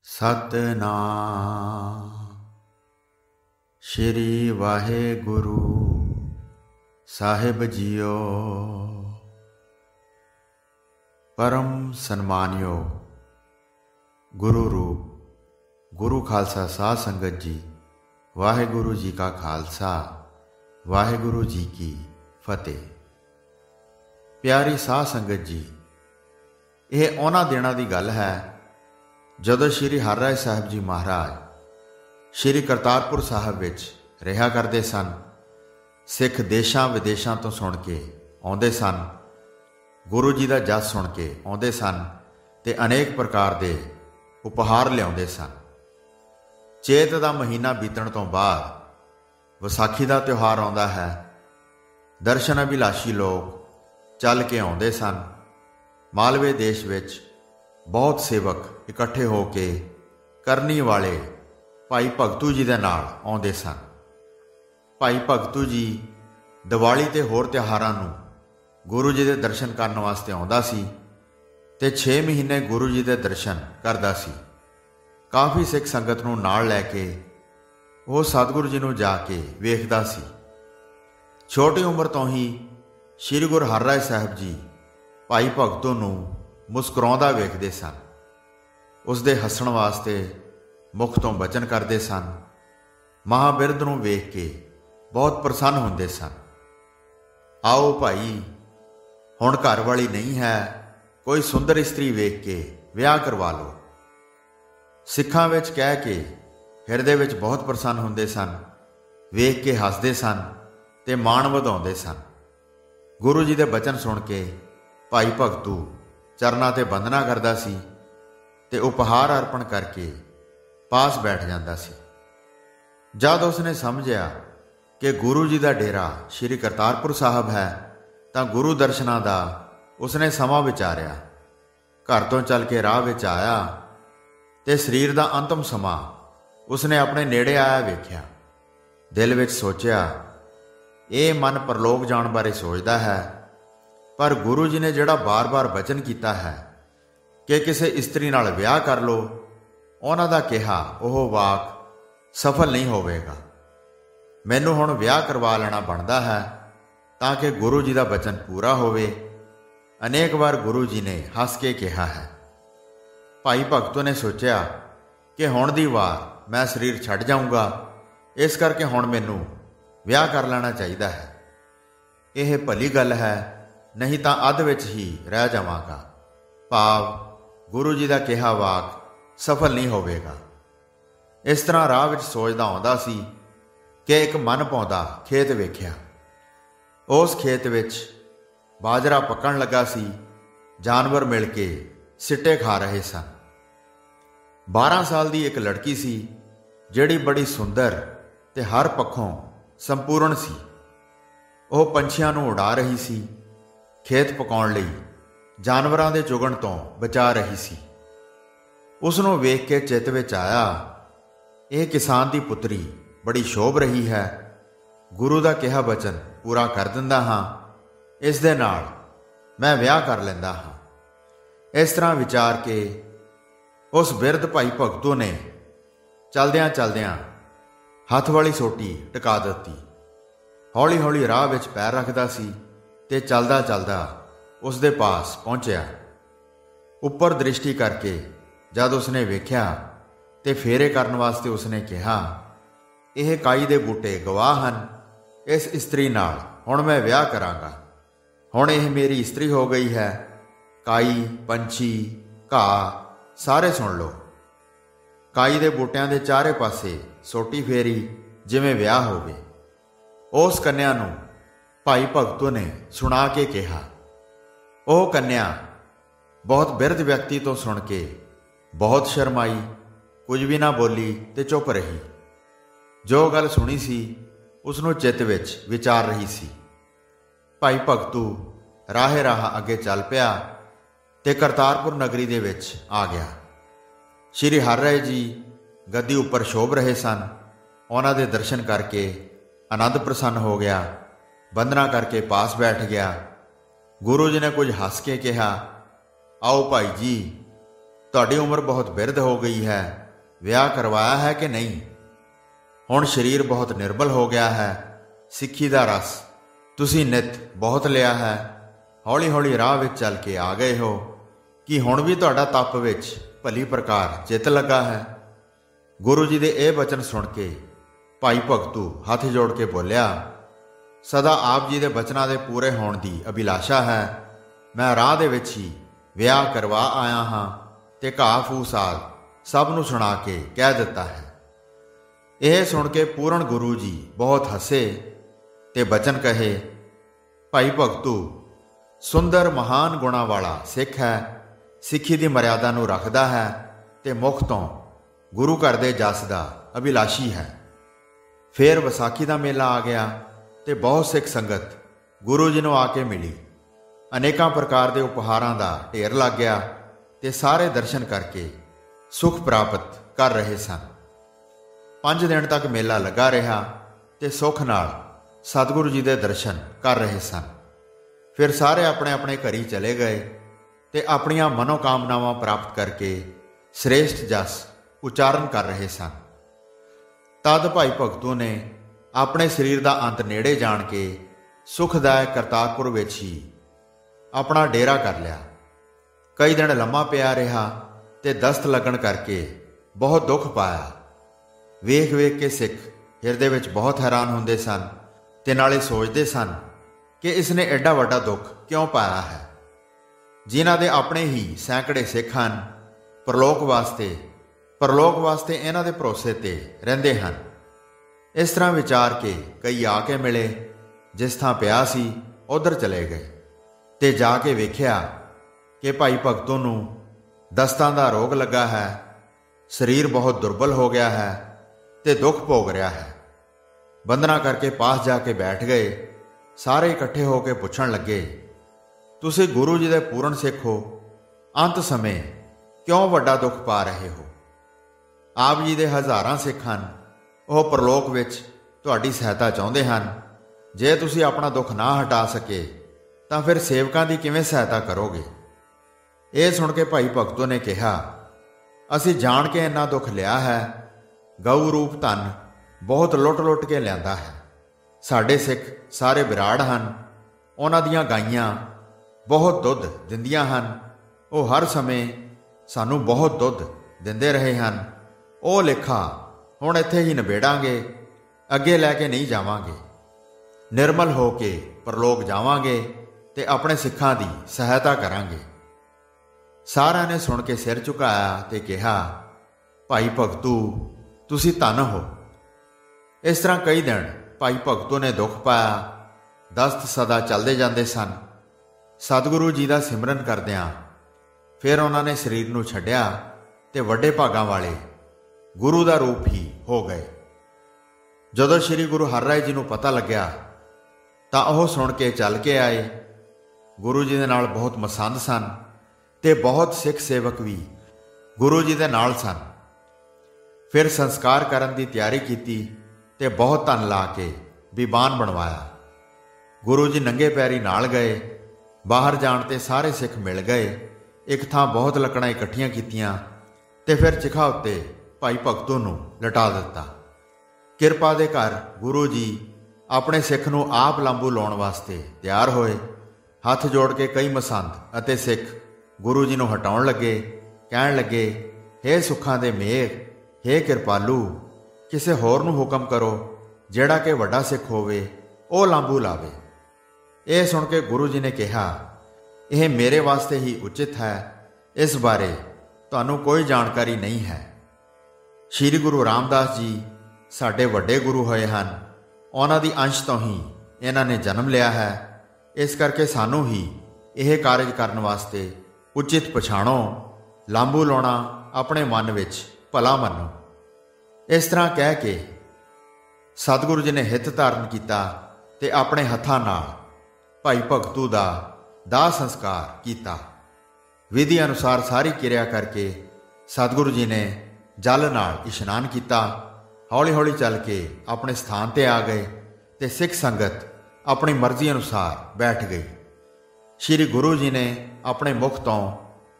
सतनाम श्री वाहेगुरु साहिब जीओ। परम सन्मानयोग गुरु रूप गुरु खालसा साध संगत जी, वाहेगुरु जी का खालसा वाहेगुरु जी की फतेह। प्यारी साध संगत जी, यह उन्हां दिनां दी गल है जदों श्री हरराय साहिब जी महाराज श्री करतारपुर साहिब विच रहा करते सन। सिख देशां विदेशां तो सुन के आउंदे सन, गुरु जी का जस सुन के आउंदे सन ते अनेक प्रकार के उपहार लियाउंदे सन। चेत का महीना बीतण तो बाद विसाखी का त्यौहार आउंदा है। दर्शन अभिलाषी लोग चल के आउंदे सन। मालवे देश विच बहुत सेवक इकट्ठे होके करनी वाले भाई भगतू जी दे नाल आउंदे सन। भाई भगतू जी दिवाली ते होर त्योहारां नूं गुरु जी दे दर्शन करन वास्ते आउंदा सी ते 6 महीने गुरु जी दे दर्शन करदा सी। काफ़ी सिख संगत नूं नाल लैके वो सतगुरु जी नूं जाके वेखदा सी। छोटी उम्र तो ही श्री गुरु हरराय साहिब जी भाई भगतू नूं मुस्कुराउंदा वेखदे सन। उसदे हसण वास्ते मुख तो बचन करते सन। महाबिरद नूं वेख के बहुत प्रसन्न हुंदे सन। आओ भाई, हुण घर वाली नहीं है, कोई सुंदर इस्त्री वेख के विआह करवा लो। सिखां विच कह के हिरदे विच बहुत प्रसन्न हुंदे सन। वेख के हसदे सन ते माण वधाउंदे सन। गुरु जी दे बचन सुन के भाई भगतू चरनां ते बंदना करदा सी ते उपहार अर्पण करके पास बैठ जांदा सी। जद उसने समझिया कि गुरु जी का डेरा श्री करतारपुर साहब है तां गुरु दर्शनां दा उसने समा विचारिया। घर तो चल के राह विच आया ते शरीर का अंतिम समा उसने अपने नेड़े आया वेख्या। दिल विच सोचिया, ये मन परलोक जाण बारे सोचदा है, पर गुरु जी ने जिहड़ा बार बार वचन किया है कि किसी इस्त्री नाल विआह कर लो, उन्हां दा कहा ओह वाक सफल नहीं होवेगा। मैनू हुण विआह करवा लेना बनता है ताकि गुरु जी का वचन पूरा होवे। अनेक बार गुरु जी ने हस के कहा है। भाई भगतू ने सोचा कि हुण दी वार मैं शरीर छड्ड जाऊँगा, इस करके हुण मैनू विआह कर लेना चाहिए है। यह भली गल है, नहीं तो अध विच ही रह जावांगा। भाव गुरु जी का कहा वाक सफल नहीं होवेगा। इस तरह राह विच सोचदा आउंदा सी कि एक मन पाउंदा खेत वेख्या। उस खेत विच बाजरा पकण लगा सी। जानवर मिल के सिट्टे खा रहे सन। 12 साल की एक लड़की सी जिहड़ी बड़ी सुंदर ते हर पक्षों संपूर्ण सी। वह पंछियां नूं उड़ा रही सी, खेत पकाउण लई जानवरां दे चुगण तो बचा रही सी। उसनूं वेख के चित विच आया, यह किसान की पुत्री बड़ी शोभ रही है। गुरु का कहा वचन पूरा कर दिंदा हाँ, इस दे नाल मैं विआह कर लैंदा हाँ। इस तरह विचार के उस बिरध भाई भगतू ने चलदियां चलदियां हथ वाली सोटी टका दित्ती। हौली हौली राह विच पैर रखदा सी ते चलदा चलदा उस दे पास पहुंचया। उपर दृष्टि करके जद उसने वेख्या ते फेरे करन वास्ते उसने कहा, यह काई दे बूटे गवाह हन, इस इस्त्री नाल हुण मैं विआह करांगा। हुण यह मेरी इस्त्री हो गई है। काई, पंछी, घाह सारे सुन लो। काई दे बूटियां दे चारे पासे सोटी फेरी जिवें विआह होवे। उस कन्या नूं भाई भगतू ने सुना के कहा। वह कन्या बहुत बिरध व्यक्ति तो सुन के बहुत शर्माई, कुछ भी ना बोली ते चुप रही। जो गल सुनी सी उसनों चित विच विचार रही सी। भाई भगतू राहे राह अगे चल पिया ते करतारपुर नगरी दे विच आ गया। श्री हरराय जी गद्दी उपर शोभ रहे सन। उन्हां दे दर्शन करके आनंद प्रसन्न हो गया। वंदना करके पास बैठ गया। गुरु जी ने कुछ हस के कहा, आओ भाई जी, ਤੁਹਾਡੀ ਉਮਰ ਬਹੁਤ ਬਿਰਧ ਹੋ ਗਈ ਹੈ, ਵਿਆਹ ਕਰਵਾਇਆ ਹੈ ਕਿ ਨਹੀਂ? ਹੁਣ ਸਰੀਰ ਬਹੁਤ ਨਿਰਬਲ ਹੋ ਗਿਆ ਹੈ, ਸਿੱਖੀ ਦਾ ਰਸ ਤੁਸੀਂ ਨਿੱਤ ਬਹੁਤ ਲਿਆ ਹੈ, ਹੌਲੀ ਹੌਲੀ ਰਾਹ ਵਿੱਚ ਚੱਲ ਕੇ ਆ ਗਏ ਹੋ ਕਿ ਹੁਣ ਵੀ ਤੁਹਾਡਾ ਤਪ ਵਿੱਚ ਭਲੀ ਪ੍ਰਕਾਰ ਚਿੱਤ ਲੱਗਾ ਹੈ। ਗੁਰੂ ਜੀ ਦੇ ਇਹ ਬਚਨ ਸੁਣ ਕੇ ਭਾਈ ਭਗਤੂ ਹੱਥ ਜੋੜ ਕੇ ਬੋਲਿਆ, ਸਦਾ ਆਪ ਜੀ ਦੇ ਬਚਨਾਂ ਦੇ ਪੂਰੇ ਹੋਣ ਦੀ ਅਭਿਲਾਸ਼ਾ ਹੈ। ਮੈਂ ਰਾਹ ਦੇ ਵਿੱਚ ਹੀ ਵਿਆਹ ਕਰਵਾ ਆਇਆ ਹਾਂ ਤੇ ਘਾਹ ਫੂਸ ਆਦਿ ਸਭ ਨੂੰ ਸੁਣਾ ਕੇ ਕਹਿ ਦਿੱਤਾ ਹੈ। ਇਹ ਸੁਣ ਕੇ ਪੂਰਨ ਗੁਰੂ ਜੀ ਬਹੁਤ ਹੱਸੇ ਤੇ ਬਚਨ ਕਹੇ, ਭਾਈ ਭਗਤੂ ਸੁੰਦਰ ਮਹਾਨ ਗੁਣਾਂ ਵਾਲਾ ਸਿੱਖ ਹੈ, ਸਿੱਖੀ ਦੀ ਮਰਿਆਦਾ ਨੂੰ ਰੱਖਦਾ ਹੈ ਤੇ ਮੁਖ ਤੋਂ ਗੁਰੂ ਘਰ ਦੇ ਜਸ ਦਾ ਅਭਿਲਾਸ਼ੀ ਹੈ। ਫਿਰ ਵਿਸਾਖੀ ਦਾ ਮੇਲਾ ਆ ਗਿਆ ਤੇ ਬਹੁਤ ਸਿੱਖ ਸੰਗਤ ਗੁਰੂ ਜੀ ਨੂੰ ਆ ਕੇ ਮਿਲੀ। ਅਨੇਕਾਂ ਪ੍ਰਕਾਰ ਦੇ ਉਪਹਾਰਾਂ ਦਾ ਢੇਰ ਲੱਗ ਗਿਆ ਤੇ ਸਾਰੇ ਦਰਸ਼ਨ ਕਰਕੇ ਸੁਖ ਪ੍ਰਾਪਤ ਕਰ ਰਹੇ ਸਨ। 5 ਦਿਨ ਤੱਕ ਮੇਲਾ ਲੱਗਾ ਰਿਹਾ ਤੇ ਸੁਖ ਨਾਲ ਸਤਿਗੁਰੂ ਜੀ ਦੇ ਦਰਸ਼ਨ ਕਰ ਰਹੇ ਸਨ। ਫਿਰ ਸਾਰੇ ਆਪਣੇ ਆਪਣੇ ਘਰੀ ਚਲੇ ਗਏ ਤੇ ਆਪਣੀਆਂ ਮਨੋਕਾਮਨਾਵਾਂ ਪ੍ਰਾਪਤ ਕਰਕੇ ਸ੍ਰੇਸ਼ਟ ਜਸ ਉਚਾਰਨ ਕਰ ਰਹੇ ਸਨ। ਤਦ ਭਾਈ ਭਗਤੂ ਨੇ ਆਪਣੇ ਸਰੀਰ ਦਾ ਅੰਤ ਨੇੜੇ ਜਾਣ ਕੇ ਸੁਖਦਾਇਕ ਕਰਤਾਰਪੁਰ ਵਿੱਚ ਹੀ ਆਪਣਾ ਡੇਰਾ ਕਰ ਲਿਆ। ਕਈ ਦਿਨ ਲੰਮਾ ਪਿਆ ਰਿਹਾ ਤੇ ਦਸਤ ਲੱਗਣ ਕਰਕੇ ਬਹੁਤ ਦੁੱਖ ਪਾਇਆ। ਵੇਖ ਵੇਖ ਕੇ ਸਿੱਖ ਹਿਰਦੇ ਵਿੱਚ ਬਹੁਤ ਹੈਰਾਨ ਹੁੰਦੇ ਸਨ ਤੇ ਨਾਲੇ ਸੋਚਦੇ ਸਨ ਕਿ ਇਸ ਨੇ ਐਡਾ ਵੱਡਾ ਦੁੱਖ ਕਿਉਂ ਪਾਇਆ ਹੈ। ਜਿਨ੍ਹਾਂ ਦੇ ਆਪਣੇ ਹੀ ਸੈਂਕੜੇ ਸਿੱਖ ਹਨ, ਪਰਲੋਕ ਵਾਸਤੇ ਇਹਨਾਂ ਦੇ ਭਰੋਸੇ ਤੇ ਰਹਿੰਦੇ ਹਨ। ਇਸ ਤਰ੍ਹਾਂ ਵਿਚਾਰ ਕੇ ਕਈ ਆ ਕੇ ਮਿਲੇ, ਜਿਸ ਥਾਂ ਪਿਆ ਸੀ ਉਧਰ ਚਲੇ ਗਏ ਤੇ ਜਾ ਕੇ ਵੇਖਿਆ ਕਿ ਭਾਈ ਭਗਤੂ ਨੂੰ ਦਸਤਾਂ ਦਾ ਰੋਗ ਲੱਗਾ ਹੈ, ਸਰੀਰ ਬਹੁਤ ਦੁਰਬਲ ਹੋ ਗਿਆ ਹੈ ਤੇ ਦੁੱਖ ਭੋਗ ਰਿਹਾ ਹੈ। ਬੰਦਨਾ ਕਰਕੇ ਪਾਸ ਜਾ ਕੇ ਬੈਠ ਗਏ। ਸਾਰੇ ਇਕੱਠੇ ਹੋ ਕੇ ਪੁੱਛਣ ਲੱਗੇ, ਤੁਸੀਂ ਗੁਰੂ ਜੀ ਦੇ ਪੂਰਨ ਸਿੱਖ ਹੋ, ਅੰਤ ਸਮੇਂ ਕਿਉਂ ਵੱਡਾ ਦੁੱਖ ਪਾ ਰਹੇ ਹੋ? ਆਪ ਜੀ ਦੇ ਹਜ਼ਾਰਾਂ ਸਿੱਖ ਹਨ, ਉਹ ਪਰਲੋਕ ਵਿੱਚ ਤੁਹਾਡੀ ਸਹਾਇਤਾ ਚਾਹੁੰਦੇ ਹਨ। ਜੇ ਤੁਸੀਂ ਆਪਣਾ ਦੁੱਖ ਨਾ ਹਟਾ ਸਕੇ ਤਾਂ ਫਿਰ ਸੇਵਕਾਂ ਦੀ ਕਿਵੇਂ ਸਹਾਇਤਾ ਕਰੋਗੇ? ਇਹ ਸੁਣ ਕੇ ਭਾਈ ਭਗਤੂ ਨੇ ਕਿਹਾ, ਅਸੀਂ ਜਾਣ ਕੇ ਇੰਨਾ ਦੁੱਖ ਲਿਆ ਹੈ। ਗਊ ਰੂਪ ਧਨ ਬਹੁਤ ਲੁੱਟ ਕੇ ਲਿਆਂਦਾ ਹੈ। ਸਾਡੇ ਸਿੱਖ ਸਾਰੇ ਵਿਰਾੜ ਹਨ, ਉਹਨਾਂ ਦੀਆਂ ਗਾਈਆਂ ਬਹੁਤ ਦੁੱਧ ਦਿੰਦੀਆਂ ਹਨ। ਉਹ ਹਰ ਸਮੇਂ ਸਾਨੂੰ ਬਹੁਤ ਦੁੱਧ ਦਿੰਦੇ ਰਹੇ ਹਨ। ਉਹ ਲੇਖਾ ਹੁਣ ਇੱਥੇ ਹੀ ਨਿਬੇੜਾਂਗੇ, ਅੱਗੇ ਲੈ ਕੇ ਨਹੀਂ ਜਾਵਾਂਗੇ। ਨਿਰਮਲ ਹੋ ਕੇ ਪਰਲੋਕ ਜਾਵਾਂਗੇ ਤੇ ਆਪਣੇ ਸਿੱਖਾਂ ਦੀ ਸਹਾਇਤਾ ਕਰਾਂਗੇ। ਸਾਰਿਆਂ ਨੇ ਸੁਣ ਕੇ ਸਿਰ ਝੁਕਾਇਆ ਤੇ ਕਿਹਾ, ਭਾਈ ਭਗਤੂ ਤੁਸੀਂ ਧੰਨ ਹੋ। ਇਸ ਤਰ੍ਹਾਂ ਕਈ ਦਿਨ ਭਾਈ ਭਗਤੂ ਨੇ ਦੁੱਖ ਪਾਇਆ। ਦਸਤ ਸਦਾ ਚੱਲਦੇ ਜਾਂਦੇ ਸਨ। ਸਤਿਗੁਰੂ ਜੀ ਦਾ ਸਿਮਰਨ ਕਰਦਿਆਂ ਫਿਰ ਉਹਨਾਂ ਨੇ ਸਰੀਰ ਨੂੰ ਛੱਡਿਆ ਤੇ ਵੱਡੇ ਭਾਗਾਂ ਵਾਲੇ ਗੁਰੂ ਦਾ ਰੂਪ ਹੀ ਹੋ ਗਏ। ਜਦੋਂ ਸ੍ਰੀ ਗੁਰੂ ਹਰਿਰਾਏ ਜੀ ਨੂੰ ਪਤਾ ਲੱਗਿਆ ਤਾਂ ਉਹ ਸੁਣ ਕੇ ਚੱਲ ਕੇ ਆਏ। ਗੁਰੂ ਜੀ ਦੇ ਨਾਲ ਬਹੁਤ ਮਸੰਦ ਸਨ ਤੇ ਬਹੁਤ ਸਿੱਖ ਸੇਵਕ ਵੀ ਗੁਰੂ ਜੀ ਦੇ ਨਾਲ ਸਨ। ਫਿਰ ਸੰਸਕਾਰ ਕਰਨ ਦੀ ਤਿਆਰੀ ਕੀਤੀ ਤੇ ਬਹੁਤ ਧਨ ਲਾ ਕੇ ਬੀਬਾਨ ਬਣਵਾਇਆ। ਗੁਰੂ ਜੀ ਨੰਗੇ ਪੈਰੀ ਨਾਲ ਗਏ। ਬਾਹਰ ਜਾਣ ਤੇ ਸਾਰੇ ਸਿੱਖ ਮਿਲ ਗਏ। ਇੱਕ ਥਾਂ ਬਹੁਤ ਲੱਕੜਾਂ ਇਕੱਠੀਆਂ ਕੀਤੀਆਂ ਤੇ ਫਿਰ ਚਿਖਾ ਉੱਤੇ ਭਾਈ ਭਗਤੂ ਨੂੰ ਲਟਾ ਦਿੱਤਾ। ਕਿਰਪਾ ਦੇ ਘਰ ਗੁਰੂ ਜੀ ਆਪਣੇ ਸਿੱਖ ਨੂੰ ਆਪ ਲਾਂਬੂ ਲਾਉਣ ਵਾਸਤੇ ਤਿਆਰ ਹੋਏ। ਹੱਥ ਜੋੜ ਕੇ ਕਈ ਮਸੰਦ ਅਤੇ ਸਿੱਖ ਗੁਰੂ ਜੀ ਨੂੰ ਹਟਾਉਣ ਲੱਗੇ। ਕਹਿਣ ਲੱਗੇ, ਹੇ ਸੁੱਖਾਂ ਦੇ ਮੇਘ, ਹੇ ਕਿਰਪਾਲੂ, ਕਿਸੇ ਹੋਰ ਨੂੰ ਹੁਕਮ ਕਰੋ ਜਿਹੜਾ ਕਿ ਵੱਡਾ ਸਿੱਖ ਹੋਵੇ, ਉਹ ਲਾਂਬੂ ਲਾਵੇ। ਇਹ ਸੁਣ ਕੇ ਗੁਰੂ ਜੀ ਨੇ ਕਿਹਾ, ਇਹ ਮੇਰੇ ਵਾਸਤੇ ਹੀ ਉਚਿਤ ਹੈ, ਇਸ ਬਾਰੇ ਤੁਹਾਨੂੰ ਕੋਈ ਜਾਣਕਾਰੀ ਨਹੀਂ ਹੈ। ਸ਼੍ਰੀ ਗੁਰੂ ਰਾਮਦਾਸ ਜੀ ਸਾਡੇ ਵੱਡੇ ਗੁਰੂ ਹੋਏ ਹਨ। ਉਹਨਾਂ ਦੀ ਅੰਸ਼ ਤੋਂ ਹੀ ਇਹਨਾਂ ਨੇ ਜਨਮ ਲਿਆ ਹੈ। ਇਸ ਕਰਕੇ ਸਾਨੂੰ ਹੀ ਇਹ ਕਾਰਜ ਕਰਨ ਵਾਸਤੇ ਉਚਿਤ ਪਛਾਣੋ। ਲਾਂਬੂ ਲਾਉਣਾ ਆਪਣੇ ਮਨ ਵਿੱਚ ਭਲਾ ਮੰਨੋ। ਇਸ ਤਰ੍ਹਾਂ ਕਹਿ ਕੇ ਸਤਿਗੁਰੂ ਜੀ ਨੇ ਹਿੱਤ ਧਾਰਨ ਕੀਤਾ ਤੇ ਆਪਣੇ ਹੱਥਾਂ ਨਾਲ ਭਾਈ ਭਗਤੂ ਦਾ ਦਾਹ ਸੰਸਕਾਰ ਕੀਤਾ। ਵਿਧੀ ਅਨੁਸਾਰ ਸਾਰੀ ਕਿਰਿਆ ਕਰਕੇ ਸਤਿਗੁਰੂ ਜੀ ਨੇ ਜਲ ਨਾਲ ਇਸ਼ਨਾਨ ਕੀਤਾ। ਹੌਲੀ ਹੌਲੀ ਚੱਲ ਕੇ ਆਪਣੇ ਸਥਾਨ ਤੇ ਆ ਗਏ ਤੇ ਸਿੱਖ ਸੰਗਤ ਆਪਣੀ ਮਰਜ਼ੀ ਅਨੁਸਾਰ ਬੈਠ ਗਈ। ਸ਼੍ਰੀ ਗੁਰੂ ਜੀ ਨੇ ਆਪਣੇ ਮੁਖ ਤੋਂ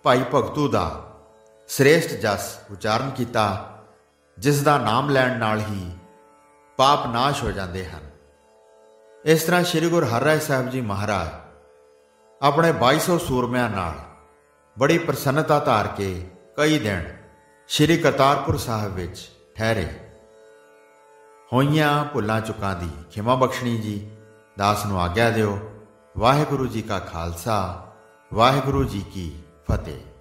ਭਾਈ ਭਗਤੂ ਦਾ ਸ੍ਰੇਸ਼ਟ ਜਸ ਉਚਾਰਨ ਕੀਤਾ, ਜਿਸ ਦਾ ਨਾਮ ਲੈਣ ਨਾਲ ਹੀ ਪਾਪ ਨਾਸ਼ ਹੋ ਜਾਂਦੇ ਹਨ। ਇਸ ਤਰ੍ਹਾਂ ਸ੍ਰੀ ਗੁਰੂ ਹਰਿਰਾਏ ਸਾਹਿਬ ਜੀ ਮਹਾਰਾਜ ਆਪਣੇ 2200 ਸੂਰਮਿਆਂ ਨਾਲ ਬੜੀ ਪ੍ਰਸੰਨਤਾ ਧਾਰ ਕੇ ਕਈ ਦਿਨ ਸ੍ਰੀ ਕਰਤਾਰਪੁਰ ਸਾਹਿਬ ਵਿੱਚ ਠਹਿਰੇ। ਹੋਈਆਂ ਭੁੱਲਾਂ ਚੁੱਕਾਂ ਦੀ ਖਿਮਾ ਬਖਸ਼ਣੀ ਜੀ। ਦਾਸ ਨੂੰ ਆਗਿਆ ਦਿਓ। ਵਾਹਿਗੁਰੂ ਜੀ ਕਾ ਖਾਲਸਾ, ਵਾਹਿਗੁਰੂ ਜੀ ਕੀ ਫਤਿਹ।